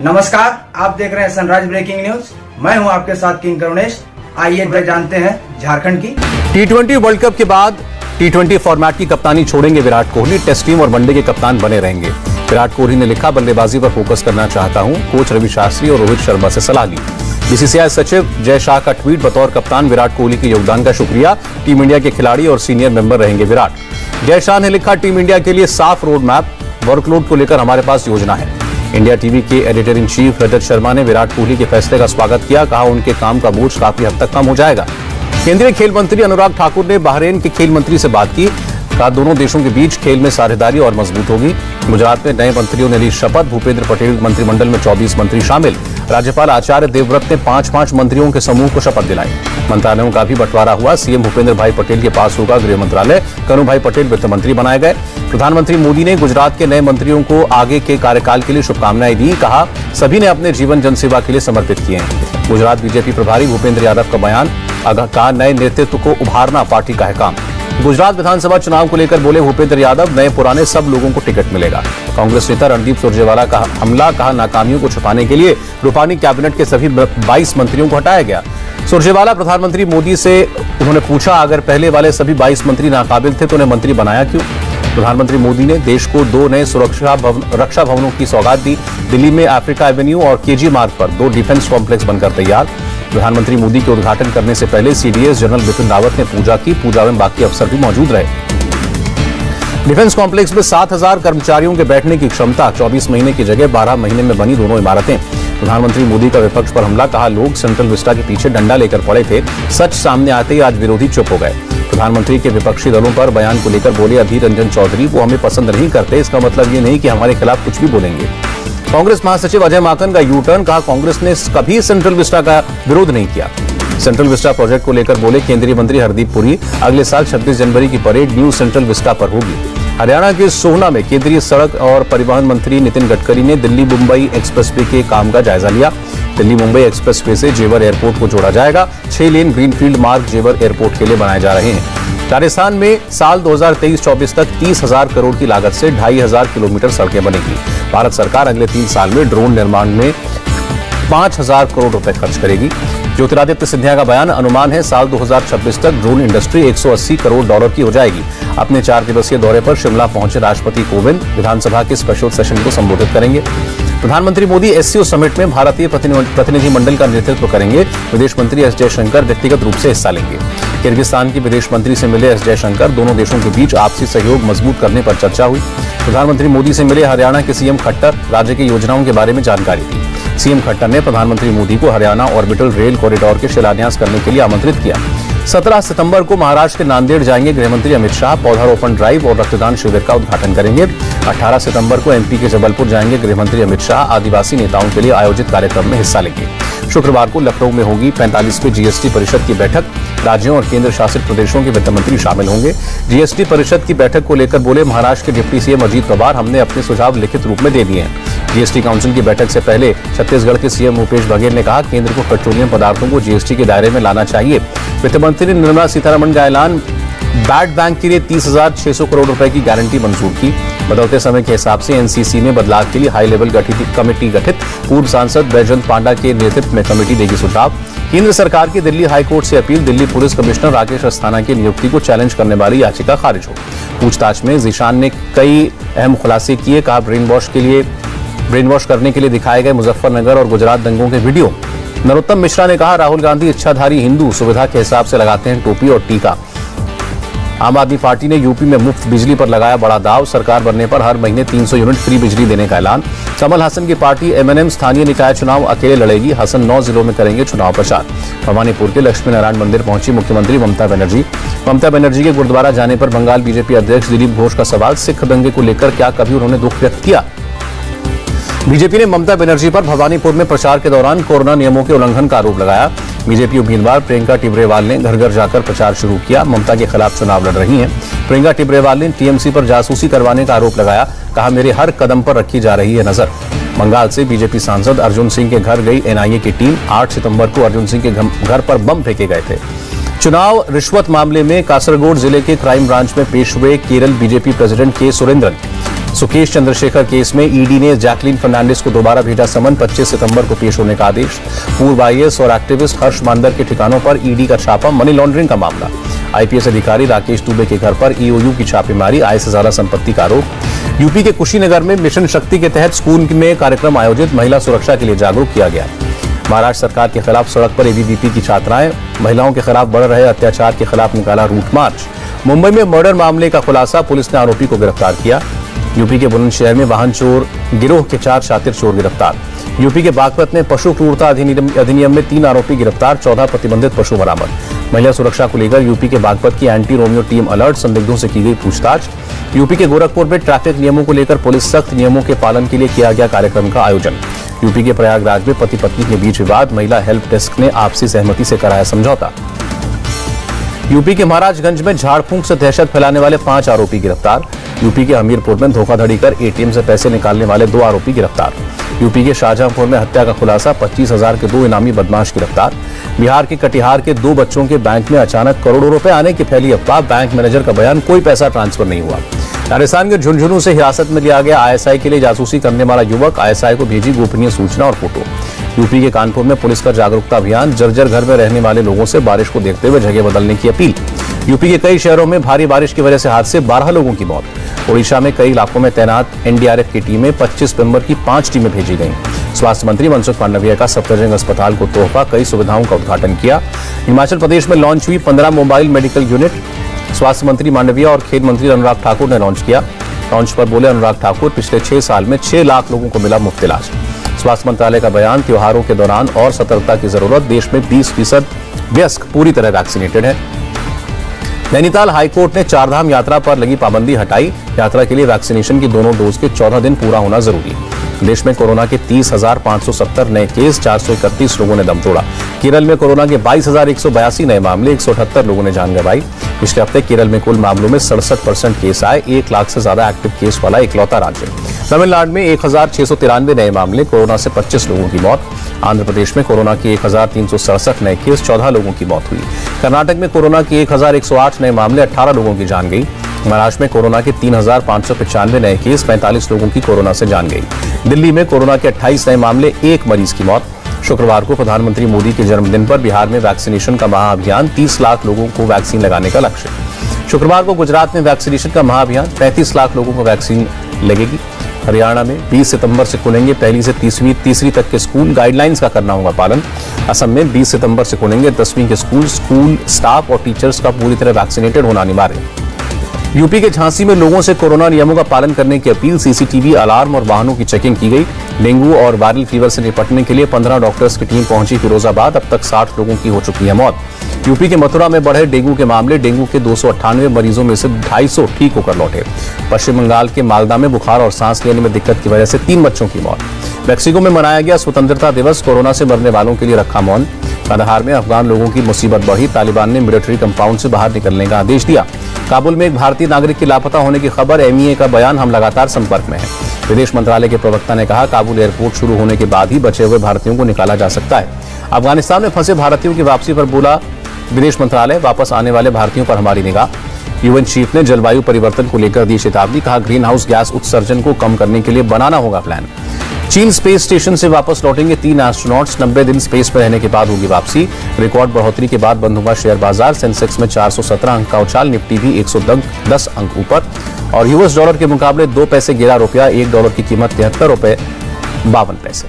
नमस्कार, आप देख रहे हैं सनराइज ब्रेकिंग न्यूज। मैं हूं आपके साथ किंग करुणेश। आइए जानते हैं झारखंड की T20 वर्ल्ड कप के बाद T20 फॉर्मेट की कप्तानी छोड़ेंगे विराट कोहली। टेस्ट टीम और वनडे के कप्तान बने रहेंगे। विराट कोहली ने लिखा, बल्लेबाजी पर फोकस करना चाहता हूं। कोच रवि शास्त्री और रोहित शर्मा से सलाह ली। बीसीसीआई सचिव जय शाह का ट्वीट, बतौर कप्तान विराट कोहली के योगदान का शुक्रिया। टीम इंडिया के खिलाड़ी और सीनियर मेंबर रहेंगे विराट। जय शाह ने लिखा, टीम इंडिया के लिए साफ रोड मैप, वर्कलोड को लेकर हमारे पास योजना है। इंडिया टीवी के editor in chief Rajat Sharma ने विराट कोहली के फैसले का स्वागत किया। कहा, उनके काम का बोझ काफी हद तक कम हो जाएगा। केंद्रीय खेल मंत्री अनुराग ठाकुर ने बहरीन के खेल मंत्री से बात की। कहा, दोनों देशों के बीच खेल में साझेदारी और मजबूत होगी। गुजरात में नए मंत्रियों ने ली शपथ। भूपेंद्र पटेल मंत्रिमंडल में 24 मंत्री शामिल। राज्यपाल आचार्य देवव्रत ने 5 मंत्रियों के समूह को शपथ दिलाई। मंत्रालयों का भी बंटवारा हुआ। सीएम भूपेंद्र भाई पटेल के पास होगा गृह मंत्रालय। कन्हू भाई पटेल वित्त मंत्री बनाए गए। प्रधानमंत्री मोदी ने गुजरात के नए मंत्रियों को आगे के कार्यकाल के लिए शुभकामनाएं दी। कहा, सभी ने अपने जीवन जनसेवा के लिए समर्पित किए हैं। गुजरात बीजेपी प्रभारी भूपेंद्र यादव का बयान, कहा, नए नेतृत्व को उभारना पार्टी का है काम। गुजरात विधानसभा चुनाव को लेकर बोले भूपेंद्र यादव, नए पुराने सब लोगों को टिकट मिलेगा। कांग्रेस नेता रणदीप सुरजेवाला का हमला, कहा, नाकामियों को छुपाने के लिए रूपानी कैबिनेट के सभी 22 मंत्रियों को हटाया गया। सुरजेवाला, प्रधानमंत्री मोदी से उन्होंने पूछा, अगर पहले वाले सभी 22 मंत्री नाकाबिल थे तो उन्हें मंत्री बनाया क्यों। प्रधानमंत्री मोदी ने देश को 2 नए रक्षा भवनों की सौगात दी। दिल्ली में अफ्रीका एवेन्यू और केजी मार्ग पर 2 डिफेंस कॉम्प्लेक्स बनकर तैयार। प्रधानमंत्री मोदी के उद्घाटन करने से पहले सीडीएस जनरल बिपिन रावत ने पूजा की। पूजा में बाकी अफसर भी मौजूद रहे। डिफेंस कॉम्प्लेक्स में 7,000 कर्मचारियों के बैठने की क्षमता। 24 महीने की जगह 12 महीने में बनी दोनों इमारतें। प्रधानमंत्री मोदी का विपक्ष पर हमला, कहा, लोग सेंट्रल विस्टा के पीछे डंडा लेकर पड़े थे। सच सामने आते ही आज विरोधी चुप हो गए। प्रधानमंत्री के विपक्षी दलों पर बयान को लेकर बोले अधीर रंजन चौधरी, वो हमें पसंद नहीं करते, इसका मतलब ये नहीं कि हमारे खिलाफ कुछ भी बोलेंगे। कांग्रेस महासचिव अजय माकन का यू टर्न, कहा, कांग्रेस ने कभी सेंट्रल विस्टा का विरोध नहीं किया। सेंट्रल विस्टा प्रोजेक्ट को लेकर बोले केंद्रीय मंत्री हरदीप पुरी, अगले साल 26 जनवरी की परेड न्यू सेंट्रल विस्टा पर होगी। हरियाणा के सोहना में केंद्रीय सड़क और परिवहन मंत्री नितिन गडकरी ने दिल्ली मुंबई एक्सप्रेसवे के काम का जायजा लिया। दिल्ली मुंबई एक्सप्रेसवे से जेवर एयरपोर्ट को जोड़ा जाएगा। 6 लेन ग्रीनफील्ड मार्ग जेवर एयरपोर्ट के लिए बनाए जा रहे हैं। राजस्थान में साल 2023-24 तक 30,000 करोड़ की लागत से 2,500 किलोमीटर सड़कें बनेगी। भारत सरकार अगले 3 साल में ड्रोन निर्माण में 5,000 करोड़ रुपए खर्च करेगी। ज्योतिरादित्य सिंधिया का बयान, अनुमान है साल 2026 तक ड्रोन इंडस्ट्री 180 करोड़ डॉलर की हो जाएगी। अपने 4 दिवसीय दौरे पर शिमला पहुंचे राष्ट्रपति कोविंद विधानसभा के स्पेशल सेशन को संबोधित करेंगे। प्रधानमंत्री मोदी एससीओ समिट में भारतीय प्रतिनिधिमंडल का नेतृत्व करेंगे। विदेश मंत्री एस जयशंकर व्यक्तिगत रूप से हिस्सा लेंगे। किर्गिस्तान के विदेश मंत्री से मिले एस जयशंकर। दोनों देशों के बीच आपसी सहयोग मजबूत करने पर चर्चा हुई। प्रधानमंत्री मोदी से मिले हरियाणा के सीएम खट्टर। राज्य की योजनाओं के बारे में जानकारी दी। सीएम खट्टर ने प्रधानमंत्री मोदी को हरियाणा ऑर्बिटल रेल कॉरिडोर के शिलान्यास करने के लिए आमंत्रित किया। 17 सितंबर को महाराष्ट्र के नांदेड़ जाएंगे गृहमंत्री अमित शाह। पौधारोपण ड्राइव और रक्तदान शिविर का उद्घाटन करेंगे। 18 सितंबर को एमपी के जबलपुर जाएंगे गृहमंत्री अमित शाह। आदिवासी नेताओं के लिए आयोजित कार्यक्रम में हिस्सा लेंगे। शुक्रवार को लखनऊ में होगी 45वीं जीएसटी परिषद की बैठक। राज्यों और केंद्र शासित प्रदेशों के वित्त मंत्री शामिल होंगे। जीएसटी परिषद की बैठक को लेकर बोले महाराष्ट्र के डिप्टी सीएम अजीत पवार, हमने अपने सुझाव लिखित रूप में दे दिए हैं। जीएसटी काउंसिल की बैठक से पहले छत्तीसगढ़ के सीएम भूपेश बघेल ने कहा, केंद्र को पेट्रोलियम पदार्थों को जीएसटी के दायरे में लाना चाहिए। वित्त मंत्री निर्मला सीतारमण का ऐलान, बैड बैंक के लिए 30,600 करोड़ रुपए की गारंटी मंजूर की। बदलते समय के हिसाब से एनसीसी में बदलाव के लिए हाई लेवल कमेटी गठित। पूर्व सांसद बैजयंत पांडा के नेतृत्व में कमेटी देगी सुझाव। केंद्र सरकार की दिल्ली हाईकोर्ट से appeal, Delhi police commissioner Rakesh Asthana की नियुक्ति को चैलेंज करने वाली याचिका खारिज हो। पूछताछ में जीशान ने कई अहम खुलासे किए। कहा, ब्रेन वॉश करने के लिए दिखाए गए मुजफ्फरनगर और गुजरात दंगों के वीडियो। नरोत्तम मिश्रा ने कहा, राहुल गांधी इच्छाधारी हिंदू, सुविधा के हिसाब से लगाते हैं टोपी और टीका। आम आदमी पार्टी ने यूपी में मुफ्त बिजली पर लगाया बड़ा दाव। सरकार बनने पर हर महीने 300 यूनिट फ्री बिजली देने का ऐलान। कमल हसन की पार्टी एमएनएम स्थानीय निकाय चुनाव अकेले लड़ेगी। हसन 9 जिलों में करेंगे चुनाव प्रचार। भवानीपुर के लक्ष्मी नारायण मंदिर पहुंची मुख्यमंत्री ममता बनर्जी। ममता बनर्जी के गुरुद्वारा जाने पर बंगाल बीजेपी अध्यक्ष दिलीप घोष का सवाल, सिख दंगे को लेकर क्या कभी उन्होंने दुख व्यक्त किया। बीजेपी ने ममता बनर्जी पर भवानीपुर में प्रचार के दौरान कोरोना नियमों के उल्लंघन का आरोप लगाया। बीजेपी उम्मीदवार प्रियंका टिब्रेवाल ने घर घर जाकर प्रचार शुरू किया। ममता के खिलाफ चुनाव लड़ रही हैं। प्रियंका टिब्रेवाल ने टीएमसी पर जासूसी करवाने का आरोप लगाया। कहा, मेरे हर कदम पर रखी जा रही है नजर। बंगाल से बीजेपी सांसद अर्जुन सिंह के घर गई एनआईए की टीम। 8 सितंबर को अर्जुन सिंह के घर पर बम फेंके गए थे। चुनाव रिश्वत मामले में कासरगोड जिले के क्राइम ब्रांच में पेश हुए केरल बीजेपी प्रेसिडेंट के सुरेंद्रन। सुकेश चंद्रशेखर केस में ईडी ने जैकलीन फर्नांडिस को दोबारा भेजा समन। 25 सितंबर को पेश होने का आदेश। पूर्व आईएएस और एक्टिविस्ट हर्ष मांदर के ठिकानों पर ईडी का छापा। मनी लॉन्ड्रिंग का मामला। आईपीएस अधिकारी राकेश दुबे के घर पर ईओयू की छापेमारी। आय से ज्यादा संपत्ति का आरोप। यूपी के कुशीनगर में मिशन शक्ति के तहत स्कूल में कार्यक्रम आयोजित। महिला सुरक्षा के लिए जागरूक किया गया। महाराष्ट्र सरकार के खिलाफ सड़क पर एबीवीपी की छात्राएं। महिलाओं के खिलाफ बढ़ रहे अत्याचार के खिलाफ निकाला रूट मार्च। मुंबई में मर्डर मामले का खुलासा। पुलिस ने आरोपी को गिरफ्तार किया। यूपी के बुलंदशहर में वाहन चोर गिरोह के 4 शातिर चोर गिरफ्तार। यूपी के बागपत में पशु क्रूरता अधिनियम में 3 आरोपी गिरफ्तार। 14 प्रतिबंधित पशु बरामद। महिला सुरक्षा को लेकर यूपी के बागपत की एंटी रोमियो टीम अलर्ट। संदिग्धों से की गई पूछताछ। यूपी के गोरखपुर में ट्रैफिक नियमों को लेकर पुलिस सख्त नियमों के पालन के लिए किया गया कार्यक्रम का आयोजन। यूपी के प्रयागराज में पति पत्नी के बीच विवाद। महिला हेल्प डेस्क ने आपसी सहमति से कराया समझौता। यूपी के महाराजगंज में झाड़ फूंक से दहशत फैलाने वाले 5 आरोपी गिरफ्तार। यूपी के हमीरपुर में धोखाधड़ी कर एटीएम से पैसे निकालने वाले 2 आरोपी गिरफ्तार। यूपी के शाहजहांपुर में हत्या का खुलासा। 25,000 के 2 इनामी बदमाश गिरफ्तार। बिहार के कटिहार के 2 बच्चों के बैंक में अचानक करोड़ों रुपए आने की फैली अफवाह। बैंक मैनेजर का बयान, कोई पैसा ट्रांसफर नहीं हुआ। राजस्थान के झुंझुनू से हिरासत में लिया गया आईएसआई के लिए जासूसी करने वाला युवक। आईएसआई को भेजी गोपनीय सूचना और फोटो। यूपी के कानपुर में पुलिस का जागरूकता अभियान। जर्जर घर में रहने वाले लोगों से बारिश को देखते हुए जगह बदलने की अपील। यूपी के कई शहरों में भारी बारिश की वजह से हादसे। 12 लोगों की मौत। ओडिशा में कई इलाकों में तैनात एनडीआरएफ की टीमें। 25 मेंबर की 5 टीमें भेजी गईं। स्वास्थ्य मंत्री मनसुख मांडविया का सफदरजंग अस्पताल को तोहफा। कई सुविधाओं का उद्घाटन किया। हिमाचल प्रदेश में लॉन्च हुई 15 मोबाइल मेडिकल यूनिट। स्वास्थ्य मंत्री मांडविया और खेल मंत्री अनुराग ठाकुर ने लॉन्च किया। लॉन्च पर बोले अनुराग ठाकुर, पिछले 6 साल में 6 लाख लोगों को मिला मुफ्त इलाज। स्वास्थ्य मंत्रालय का बयान, त्योहारों के दौरान और सतर्कता की जरूरत। देश में 20% वयस्क पूरी तरह वैक्सीनेटेड है। नैनीताल हाईकोर्ट ने 4 धाम यात्रा पर लगी पाबंदी हटाई। यात्रा के लिए वैक्सीनेशन की दोनों डोज के 14 दिन पूरा होना जरूरी। देश में कोरोना के 30,570 नए केस। 431 लोगों ने दम तोड़ा। केरल में कोरोना के 22,182 नए मामले। 178 लोगों ने जान गंवाई। पिछले हफ्ते केरल में कुल मामलों में 67% केस आए। 1 लाख से ज्यादा एक्टिव केस वाला इकलौता राज्य। तमिलनाडु में 1,693 नए मामले। कोरोना से 25 लोगों की मौत। आंध्र प्रदेश में कोरोना के 1,367 नए केस। 14 लोगों की मौत हुई। कर्नाटक में कोरोना के 1,108 नए मामले। 18 लोगों की जान गई। महाराष्ट्र में कोरोना के 3,595 नए केस। 45 लोगों की कोरोना से जान गई। दिल्ली में कोरोना के 28 नए मामले। 1 मरीज की मौत। शुक्रवार को प्रधानमंत्री मोदी के जन्मदिन पर बिहार में वैक्सीनेशन का महाअभियान। 30 लाख लोगों को वैक्सीन लगाने का लक्ष्य। शुक्रवार को गुजरात में वैक्सीनेशन का महाअभियान। 35 लाख लोगों को वैक्सीन लगेगी। हरियाणा में 20 सितंबर से खुलेंगे 1ली से 3वीं तक के स्कूल। गाइडलाइंस का करना होगा पालन। असम में 20 सितंबर से खुलेंगे 10वीं के स्कूल। स्कूल स्टाफ और टीचर्स का पूरी तरह वैक्सीनेटेड होना अनिवार्य। यूपी के झांसी में लोगों से कोरोना नियमों का पालन करने की अपील। सीसीटीवी, अलार्म और वाहनों की चेकिंग की गई। डेंगू और वायरल फीवर से निपटने के लिए 15 डॉक्टर्स की टीम पहुंची फिरोजाबाद। अब तक 60 लोगों की हो चुकी है मौत। यूपी के मथुरा में बढ़े डेंगू के मामले। डेंगू के 298 मरीजों में से 250 ठीक होकर लौटे। पश्चिम बंगाल के मालदा में बुखार और सांस लेने में दिक्कत की वजह से 3 बच्चों की मौत। मैक्सिको में मनाया गया स्वतंत्रता दिवस। कोरोना से मरने वालों के लिए रखा मौन। कंधार में अफगान लोगों की मुसीबत बढ़ी। तालिबान ने मिलिट्री कंपाउंड से बाहर निकलने का आदेश दिया। काबुल में एक भारतीय नागरिक के लापता होने की खबर। एमईए का बयान, हम लगातार संपर्क में हैं। विदेश मंत्रालय के प्रवक्ता ने कहा, काबुल एयरपोर्ट शुरू होने के बाद ही बचे हुए भारतीयों को निकाला जा सकता है। अफगानिस्तान में फंसे भारतीयों की वापसी पर बोला विदेश मंत्रालय, वापस आने वाले भारतीयों पर हमारी निगाह। यूएन चीफ ने जलवायु परिवर्तन को लेकर दी चेतावनी। कहा, ग्रीन हाउस गैस उत्सर्जन को कम करने के लिए बनाना होगा प्लान। चीन स्पेस स्टेशन से वापस लौटेंगे 3 एस्ट्रोनॉट्स। 90 दिन स्पेस पर रहने के बाद होगी वापसी। रिकॉर्ड बढ़ोतरी के बाद बंद हुआ शेयर बाजार। सेंसेक्स में 417 अंक का उछाल। निफ्टी भी 110 अंक ऊपर। और यूएस डॉलर के मुकाबले 2 पैसे गिरा रुपया। $1 की कीमत 73 रुपए 52 पैसे।